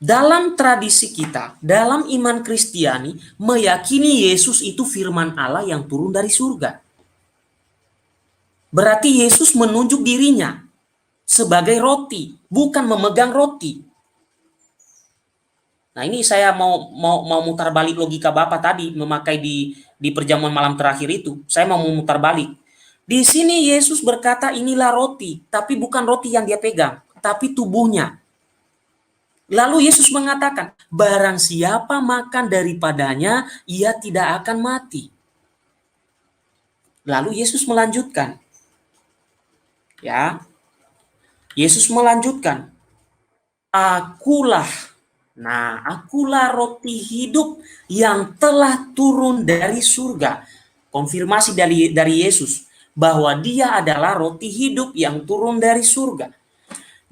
Dalam tradisi kita, dalam iman Kristiani, meyakini Yesus itu firman Allah yang turun dari surga. Berarti Yesus menunjuk dirinya sebagai roti, bukan memegang roti. Nah, ini saya mau mutar balik logika Bapak tadi memakai di perjamuan malam terakhir itu. Saya mau memutar balik. Di sini Yesus berkata inilah roti, tapi bukan roti yang dia pegang, tapi tubuhnya. Lalu Yesus mengatakan, barang siapa makan daripadanya, ia tidak akan mati. Lalu Yesus melanjutkan. Ya. Yesus melanjutkan, akulah roti hidup yang telah turun dari surga. Konfirmasi dari Yesus bahwa dia adalah roti hidup yang turun dari surga.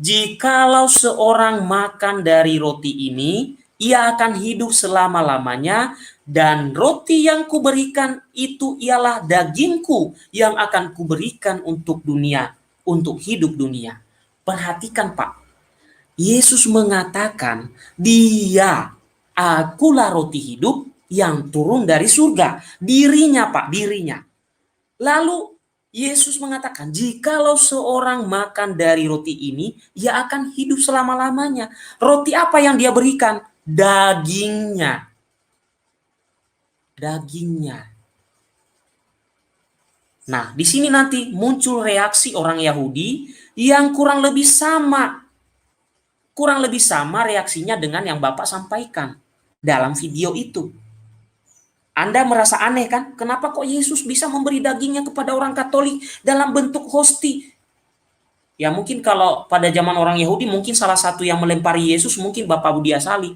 Jikalau seorang makan dari roti ini, ia akan hidup selama-lamanya, dan roti yang kuberikan itu ialah dagingku yang akan kuberikan untuk dunia, untuk hidup dunia. Perhatikan Pak, Yesus mengatakan, dia, akulah roti hidup yang turun dari surga. Dirinya Pak, dirinya. Lalu Yesus mengatakan, jikalau seorang makan dari roti ini, ia akan hidup selama-lamanya. Roti apa yang dia berikan? Dagingnya. Dagingnya. Nah, di sini nanti muncul reaksi orang Yahudi yang kurang lebih sama reaksinya dengan yang Bapak sampaikan dalam video itu. Anda merasa aneh kan? Kenapa kok Yesus bisa memberi dagingnya kepada orang Katolik dalam bentuk hosti? Ya mungkin kalau pada zaman orang Yahudi mungkin salah satu yang melempari Yesus mungkin Bapak Budi Asali.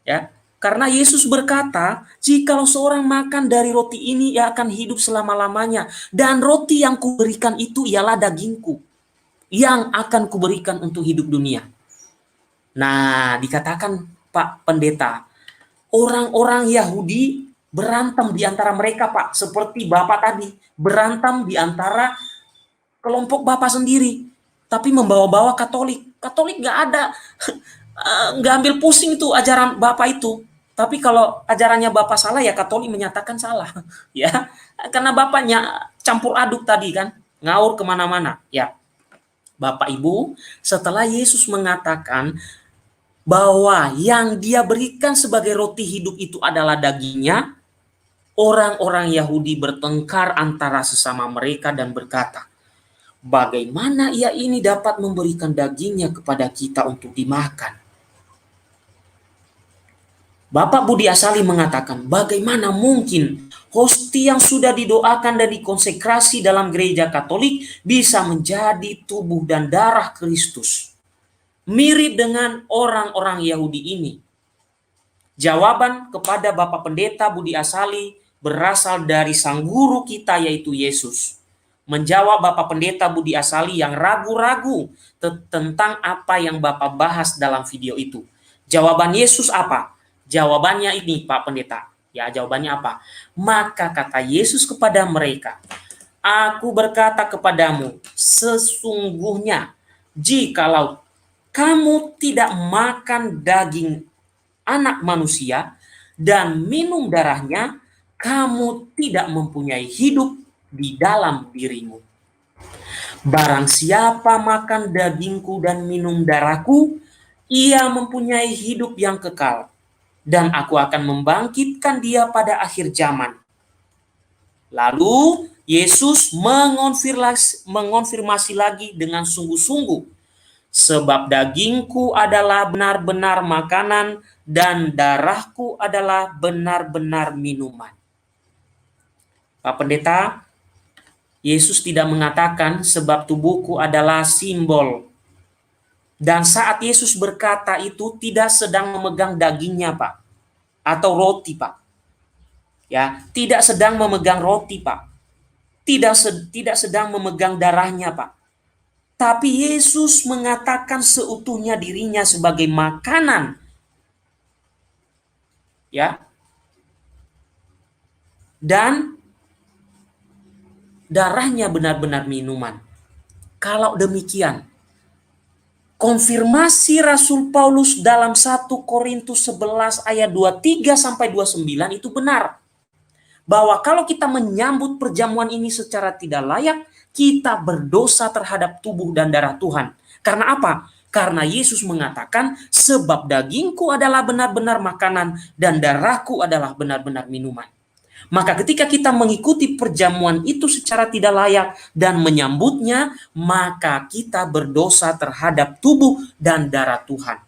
Ya, karena Yesus berkata, jikalau seorang makan dari roti ini ia akan hidup selama-lamanya, dan roti yang kuberikan itu ialah dagingku yang akan kuberikan untuk hidup dunia. Nah, dikatakan Pak Pendeta, orang-orang Yahudi berantem di antara mereka, Pak. Seperti Bapak tadi, berantem di antara kelompok Bapak sendiri. Tapi membawa-bawa Katolik. Katolik nggak ada, nggak ambil pusing itu ajaran Bapak itu. Tapi kalau ajarannya Bapak salah, ya Katolik menyatakan salah. Ya, karena Bapaknya campur aduk tadi kan, ngaur kemana-mana. Ya, Bapak Ibu, setelah Yesus mengatakan bahwa yang dia berikan sebagai roti hidup itu adalah dagingnya, orang-orang Yahudi bertengkar antara sesama mereka dan berkata, bagaimana ia ini dapat memberikan dagingnya kepada kita untuk dimakan? Bapak Budi Asali mengatakan, bagaimana mungkin hosti yang sudah didoakan dan dikonsekrasi dalam gereja Katolik bisa menjadi tubuh dan darah Kristus? Mirip dengan orang-orang Yahudi ini. Jawaban kepada Bapak Pendeta Budi Asali berasal dari sang guru kita yaitu Yesus. Menjawab Bapak Pendeta Budi Asali yang ragu-ragu tentang apa yang Bapak bahas dalam video itu. Jawaban Yesus apa? Jawabannya ini Pak Pendeta. Ya, jawabannya apa? Maka kata Yesus kepada mereka, aku berkata kepadamu, sesungguhnya jikalau kamu tidak makan daging anak manusia dan minum darahnya, kamu tidak mempunyai hidup di dalam dirimu. Barang siapa makan dagingku dan minum darahku, ia mempunyai hidup yang kekal, dan aku akan membangkitkan dia pada akhir zaman. Lalu Yesus mengonfirmasi lagi dengan sungguh-sungguh, sebab dagingku adalah benar-benar makanan dan darahku adalah benar-benar minuman. Pak Pendeta, Yesus tidak mengatakan sebab tubuhku adalah simbol. Dan saat Yesus berkata itu tidak sedang memegang dagingnya, Pak, atau roti, Pak. Ya, tidak sedang memegang roti, Pak. Tidak sedang memegang darahnya, Pak. Tapi Yesus mengatakan seutuhnya dirinya sebagai makanan. Ya. Dan darahnya benar-benar minuman. Kalau demikian, Konfirmasi Rasul Paulus dalam 1 Korintus 11 ayat 23 sampai 29 itu benar. Bahwa kalau kita menyambut perjamuan ini secara tidak layak, kita berdosa terhadap tubuh dan darah Tuhan. Karena apa? Karena Yesus mengatakan, sebab dagingku adalah benar-benar makanan dan darahku adalah benar-benar minuman. Maka ketika kita mengikuti perjamuan itu secara tidak layak dan menyambutnya, maka kita berdosa terhadap tubuh dan darah Tuhan.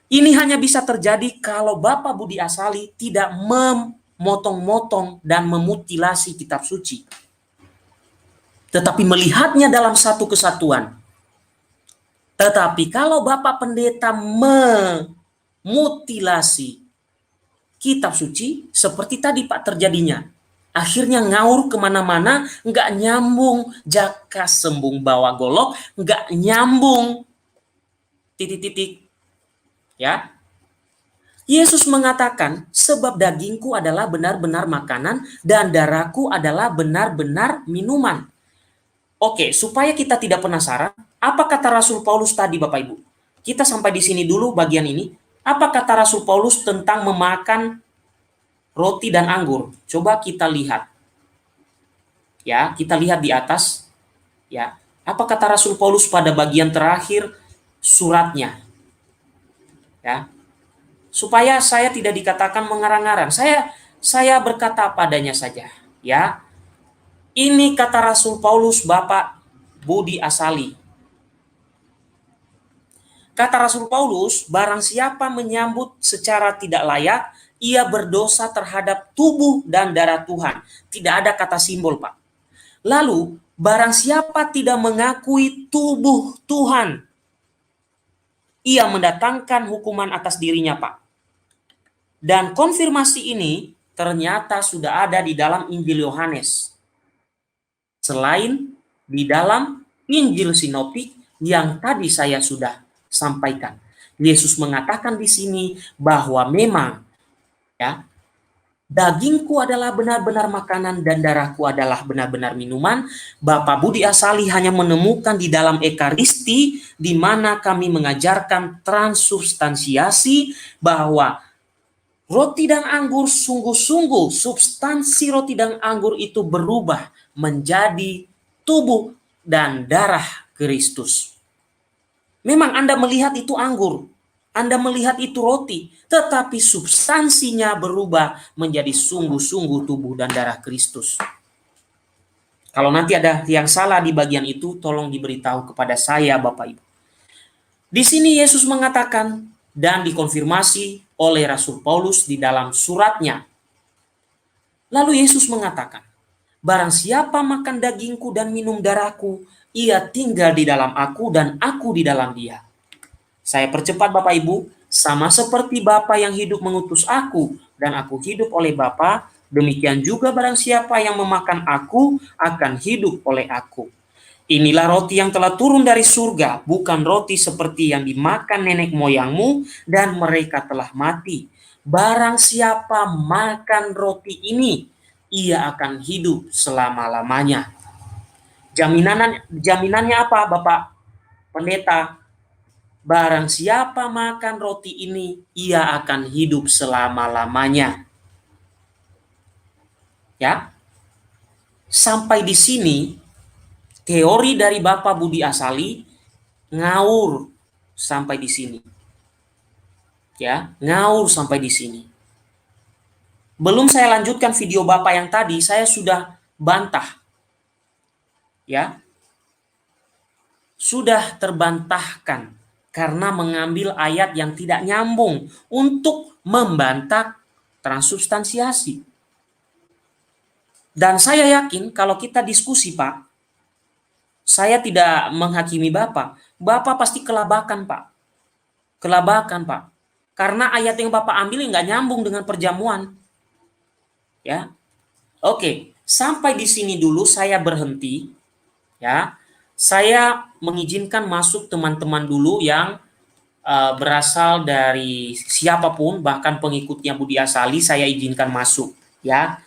Ini hanya bisa terjadi kalau Bapak Budi Asali tidak memotong-motong dan memutilasi kitab suci, tetapi melihatnya dalam satu kesatuan. Tetapi kalau Bapak Pendeta memutilasi kitab suci, seperti tadi Pak terjadinya, akhirnya ngaur kemana-mana, nggak nyambung, jaka sembung bawa golok, nggak nyambung, titik-titik. Ya, Yesus mengatakan, sebab dagingku adalah benar-benar makanan dan darahku adalah benar-benar minuman. Oke, supaya kita tidak penasaran, apa kata Rasul Paulus tadi Bapak Ibu? Kita sampai di sini dulu bagian ini. Apa kata Rasul Paulus tentang memakan roti dan anggur? Coba kita lihat. Ya, kita lihat di atas. Ya, apa kata Rasul Paulus pada bagian terakhir suratnya? Ya, supaya saya tidak dikatakan mengarang-arang. Saya berkata padanya saja. Ya, ini kata Rasul Paulus Bapak Budi Asali. Kata Rasul Paulus, barang siapa menyambut secara tidak layak, ia berdosa terhadap tubuh dan darah Tuhan. Tidak ada kata simbol, Pak. Lalu, barang siapa tidak mengakui tubuh Tuhan, ia mendatangkan hukuman atas dirinya, Pak. Dan konfirmasi ini ternyata sudah ada di dalam Injil Yohanes. Selain di dalam Injil Sinoptik yang tadi saya sudah sampaikan. Yesus mengatakan di sini bahwa memang ya, dagingku adalah benar-benar makanan dan darahku adalah benar-benar minuman. Bapak Budi Asali hanya menemukan di dalam Ekaristi di mana kami mengajarkan transubstansiasi bahwa roti dan anggur sungguh-sungguh substansi roti dan anggur itu berubah menjadi tubuh dan darah Kristus. Memang Anda melihat itu anggur, Anda melihat itu roti, tetapi substansinya berubah menjadi sungguh-sungguh tubuh dan darah Kristus. Kalau nanti ada yang salah di bagian itu, tolong diberitahu kepada saya, Bapak Ibu. Di sini Yesus mengatakan dan dikonfirmasi oleh Rasul Paulus di dalam suratnya. Lalu Yesus mengatakan, barang siapa makan dagingku dan minum darahku, ia tinggal di dalam aku dan aku di dalam dia. Saya percepat Bapak Ibu, sama seperti Bapa yang hidup mengutus aku dan aku hidup oleh Bapa, demikian juga barang siapa yang memakan aku akan hidup oleh aku. Inilah roti yang telah turun dari surga, bukan roti seperti yang dimakan nenek moyangmu dan mereka telah mati. Barang siapa makan roti ini, ia akan hidup selama-lamanya. Jaminannya apa, Bapak Pendeta? Barang siapa makan roti ini, ia akan hidup selama-lamanya. Ya. Sampai di sini teori dari Bapak Budi Asali ngaur sampai di sini. Ya, ngaur sampai di sini. Belum saya lanjutkan video Bapak yang tadi, saya sudah bantah. Ya, sudah terbantahkan karena mengambil ayat yang tidak nyambung untuk membantah transubstansiasi. Dan saya yakin kalau kita diskusi, Pak, saya tidak menghakimi Bapak. Bapak pasti kelabakan, Pak. Kelabakan, Pak. Karena ayat yang Bapak ambil nggak nyambung dengan perjamuan. Ya, oke. Sampai di sini dulu saya berhenti. Ya, saya mengizinkan masuk teman-teman dulu yang berasal dari siapapun, bahkan pengikutnya Budi Asali, saya izinkan masuk. Ya,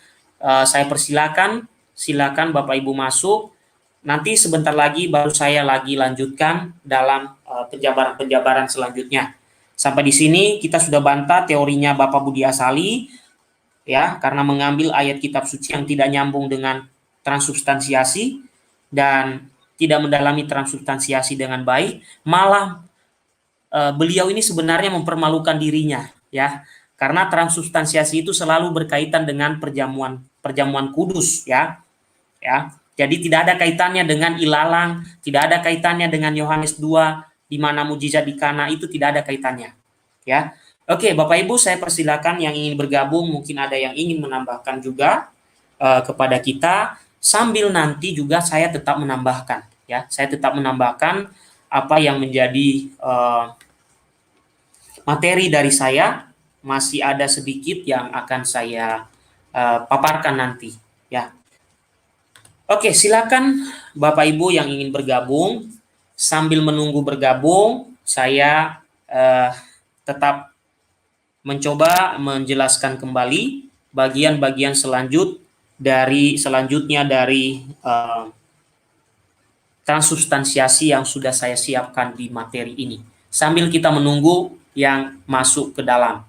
saya persilakan, silakan Bapak Ibu masuk. Nanti sebentar lagi baru saya lagi lanjutkan dalam penjabaran-penjabaran selanjutnya. Sampai di sini kita sudah bantah teorinya Bapak Budi Asali, ya, karena mengambil ayat kitab suci yang tidak nyambung dengan transubstansiasi dan tidak mendalami transubstansiasi dengan baik, malah beliau ini sebenarnya mempermalukan dirinya, ya, karena transubstansiasi itu selalu berkaitan dengan perjamuan kudus, ya. Jadi tidak ada kaitannya dengan ilalang, tidak ada kaitannya dengan Yohanes 2 di mana mujizat di Kana, itu tidak ada kaitannya, ya. Oke, Bapak Ibu, saya persilakan yang ingin bergabung, mungkin ada yang ingin menambahkan juga kepada kita, sambil nanti juga saya tetap menambahkan, ya. Saya tetap menambahkan apa yang menjadi materi dari saya, masih ada sedikit yang akan saya paparkan nanti, ya. Oke, silakan Bapak Ibu yang ingin bergabung. Sambil menunggu bergabung, saya tetap mencoba menjelaskan kembali bagian-bagian selanjutnya dari transubstansiasi yang sudah saya siapkan di materi ini. Sambil kita menunggu yang masuk ke dalam.